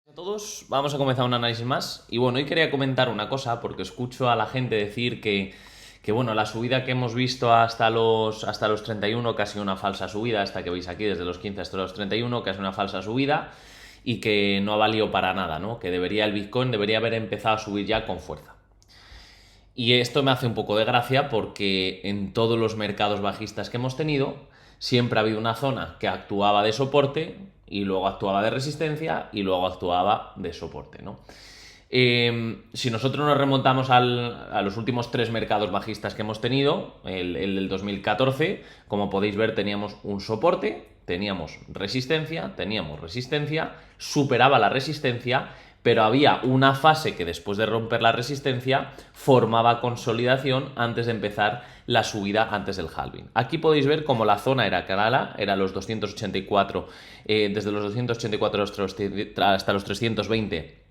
A todos, vamos a comenzar un análisis más. Y bueno, hoy quería comentar una cosa porque escucho a la gente decir que bueno, la subida que hemos visto hasta los 31, que ha sido una falsa subida, esta que veis aquí, desde los 15 hasta los 31, que es una falsa subida y que no ha valido para nada, ¿no? Que el Bitcoin debería haber empezado a subir ya con fuerza. Y esto me hace un poco de gracia porque en todos los mercados bajistas que hemos tenido siempre ha habido una zona que actuaba de soporte y luego actuaba de resistencia y luego actuaba de soporte, ¿no? Si nosotros nos remontamos a los últimos 3 mercados bajistas que hemos tenido, el del 2014, como podéis ver teníamos un soporte, teníamos resistencia, superaba la resistencia, pero había una fase que después de romper la resistencia formaba consolidación antes de empezar la subida antes del halving. Aquí podéis ver cómo la zona era clara, era los 284, desde los 284 hasta los 320.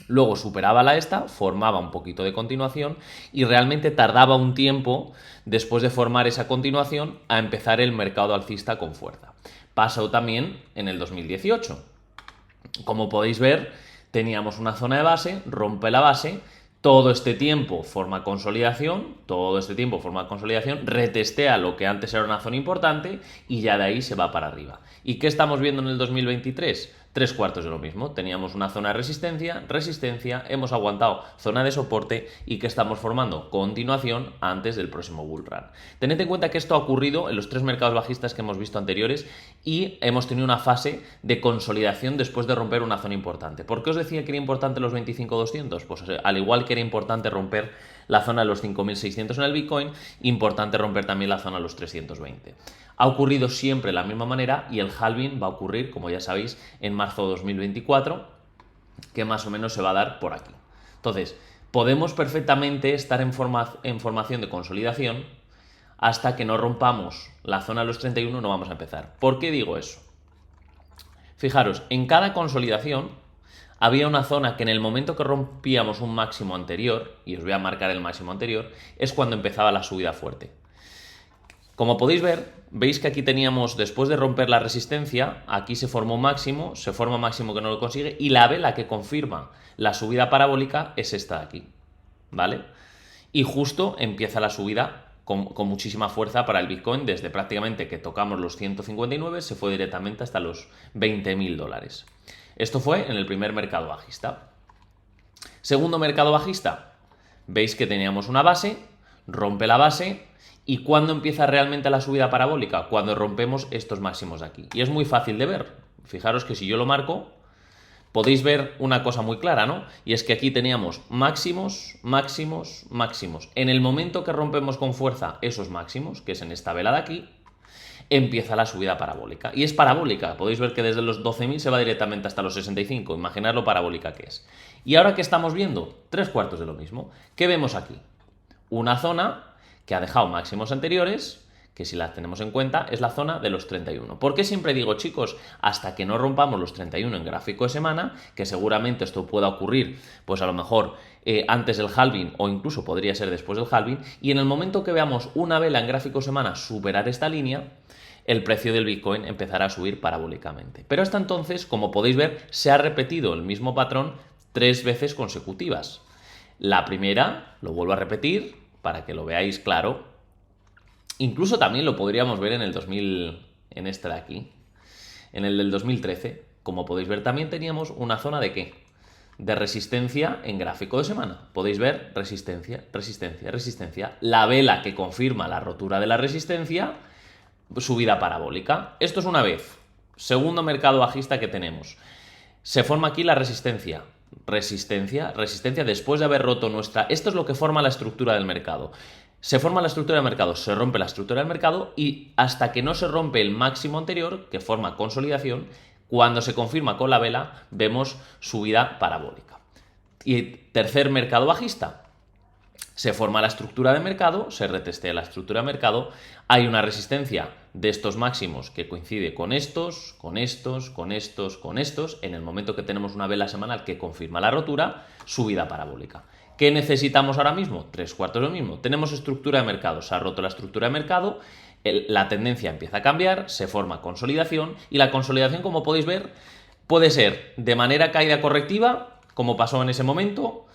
Luego superaba la esta, formaba un poquito de continuación y realmente tardaba un tiempo después de formar esa continuación a empezar el mercado alcista con fuerza. Pasó también en el 2018. Como podéis ver, teníamos una zona de base, rompe la base, todo este tiempo forma consolidación, retestea lo que antes era una zona importante y ya de ahí se va para arriba. ¿Y qué estamos viendo en el 2023? 3/4 de lo mismo. Teníamos una zona de resistencia, hemos aguantado zona de soporte y que estamos formando continuación antes del próximo bull run. Tened en cuenta que esto ha ocurrido en los 3 mercados bajistas que hemos visto anteriores y hemos tenido una fase de consolidación después de romper una zona importante. ¿Por qué os decía que era importante los 25.200? Pues al igual que era importante romper la zona de los 5.600 en el Bitcoin, importante romper también la zona de los 320. Ha ocurrido siempre de la misma manera y el halving va a ocurrir, como ya sabéis, en marzo de 2024, que más o menos se va a dar por aquí. Entonces, podemos perfectamente estar en formación de consolidación hasta que no rompamos la zona de los 31, no vamos a empezar. ¿Por qué digo eso? Fijaros, en cada consolidación había una zona que en el momento que rompíamos un máximo anterior, y os voy a marcar el máximo anterior, es cuando empezaba la subida fuerte. Como podéis ver, veis que aquí teníamos, después de romper la resistencia, aquí se formó máximo, se forma máximo que no lo consigue, y la vela que confirma la subida parabólica es esta de aquí, ¿vale? Y justo empieza la subida con muchísima fuerza para el Bitcoin, desde prácticamente que tocamos los 159, se fue directamente hasta los $20.000. Esto fue en el primer mercado bajista. Segundo mercado bajista, veis que teníamos una base, rompe la base. ¿Y cuándo empieza realmente la subida parabólica? Cuando rompemos estos máximos de aquí. Y es muy fácil de ver. Fijaros que si yo lo marco, podéis ver una cosa muy clara, ¿no? Y es que aquí teníamos máximos. En el momento que rompemos con fuerza esos máximos, que es en esta vela de aquí, empieza la subida parabólica. Y es parabólica. Podéis ver que desde los 12.000 se va directamente hasta los 65. Imaginad lo parabólica que es. Y ahora, ¿qué estamos viendo? 3/4 de lo mismo. ¿Qué vemos aquí? Una zona que ha dejado máximos anteriores, que si las tenemos en cuenta es la zona de los 31. ¿Por qué siempre digo, chicos, hasta que no rompamos los 31 en gráfico de semana, que seguramente esto pueda ocurrir, pues a lo mejor antes del halving o incluso podría ser después del halving, y en el momento que veamos una vela en gráfico de semana superar esta línea, el precio del Bitcoin empezará a subir parabólicamente. Pero hasta entonces, como podéis ver, se ha repetido el mismo patrón 3 veces consecutivas. La primera, lo vuelvo a repetir, para que lo veáis claro. Incluso también lo podríamos ver en el 2000, en este de aquí, en el del 2013. Como podéis ver, también teníamos una zona de ¿qué? De resistencia en gráfico de semana. Podéis ver resistencia. La vela que confirma la rotura de la resistencia, subida parabólica. Esto es una vez. Segundo mercado bajista que tenemos. Se forma aquí la resistencia después de haber roto nuestra. Esto es lo que forma la estructura del mercado. Se forma la estructura del mercado, se rompe la estructura del mercado y hasta que no se rompe el máximo anterior, que forma consolidación, cuando se confirma con la vela, vemos subida parabólica. Y tercer mercado bajista. Se forma la estructura de mercado, se retestea la estructura de mercado, hay una resistencia de estos máximos que coincide con estos, en el momento que tenemos una vela semanal que confirma la rotura, subida parabólica. ¿Qué necesitamos ahora mismo? 3/4 de lo mismo. Tenemos estructura de mercado, se ha roto la estructura de mercado, La tendencia empieza a cambiar, se forma consolidación y la consolidación, como podéis ver, puede ser de manera caída correctiva, como pasó en ese momento,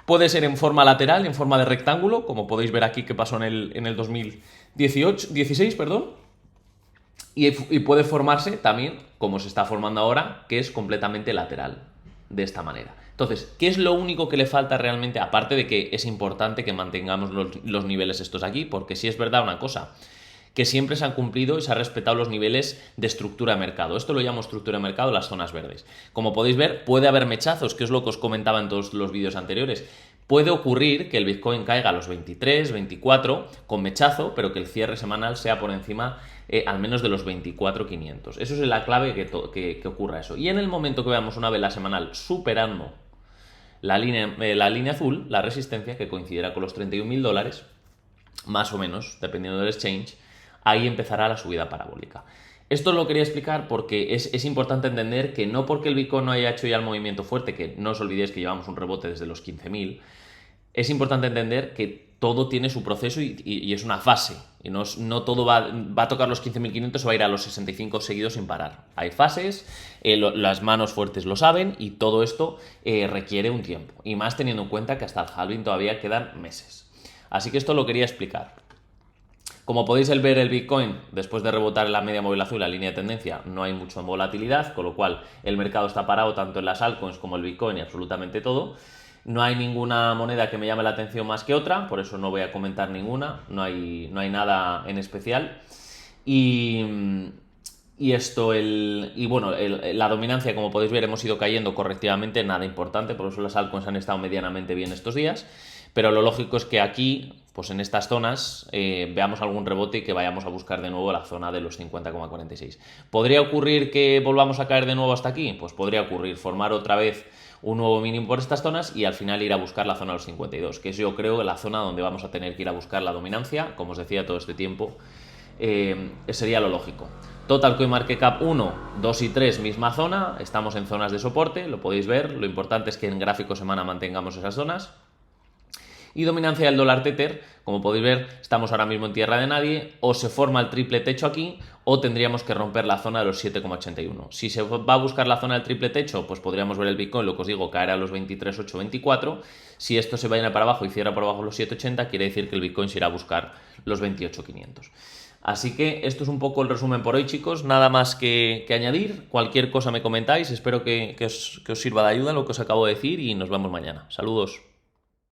puede ser en forma lateral, en forma de rectángulo, como podéis ver aquí que pasó en el 2016, y puede formarse también, como se está formando ahora, que es completamente lateral, de esta manera. Entonces, ¿qué es lo único que le falta realmente? Aparte de que es importante que mantengamos los niveles estos aquí, porque sí es verdad una cosa, que siempre se han cumplido y se han respetado los niveles de estructura de mercado. Esto lo llamo estructura de mercado, las zonas verdes. Como podéis ver, puede haber mechazos, que es lo que os comentaba en todos los vídeos anteriores. Puede ocurrir que el Bitcoin caiga a los 23, 24 con mechazo, pero que el cierre semanal sea por encima al menos de los 24.500. Eso es la clave que ocurra eso. Y en el momento que veamos una vela semanal superando la línea azul, la resistencia, que coincidirá con los $31.000, más o menos, dependiendo del exchange, ahí empezará la subida parabólica. Esto lo quería explicar porque es importante entender que no porque el Bitcoin no haya hecho ya el movimiento fuerte, que no os olvidéis que llevamos un rebote desde los 15.000, es importante entender que todo tiene su proceso y es una fase. Y no todo va a tocar los 15.500 o va a ir a los 65 seguidos sin parar. Hay fases, las manos fuertes lo saben y todo esto requiere un tiempo. Y más teniendo en cuenta que hasta el halving todavía quedan meses. Así que esto lo quería explicar. Como podéis ver, el Bitcoin, después de rebotar en la media móvil azul, la línea de tendencia, no hay mucha volatilidad, con lo cual el mercado está parado tanto en las altcoins como el Bitcoin y absolutamente todo. No hay ninguna moneda que me llame la atención más que otra, por eso no voy a comentar ninguna, no hay nada en especial. La dominancia, como podéis ver, hemos ido cayendo correctivamente, nada importante, por eso las altcoins han estado medianamente bien estos días, pero lo lógico es que aquí, pues en estas zonas, veamos algún rebote y que vayamos a buscar de nuevo la zona de los 50,46. ¿Podría ocurrir que volvamos a caer de nuevo hasta aquí? Pues podría ocurrir, formar otra vez un nuevo mínimo por estas zonas y al final ir a buscar la zona de los 52, que es yo creo la zona donde vamos a tener que ir a buscar la dominancia, como os decía todo este tiempo, sería lo lógico. Total CoinMarketCap 1, 2 y 3, misma zona, estamos en zonas de soporte, lo podéis ver, lo importante es que en gráfico semana mantengamos esas zonas. Y dominancia del dólar Tether, como podéis ver, estamos ahora mismo en tierra de nadie, o se forma el triple techo aquí, o tendríamos que romper la zona de los 7,81. Si se va a buscar la zona del triple techo, pues podríamos ver el Bitcoin, lo que os digo, caer a los 23.824. Si esto se va a ir para abajo y cierra por abajo los 7,80, quiere decir que el Bitcoin se irá a buscar los 28.500. Así que esto es un poco el resumen por hoy, chicos. Nada más que añadir. Cualquier cosa me comentáis. Espero que os sirva de ayuda lo que os acabo de decir y nos vemos mañana. Saludos.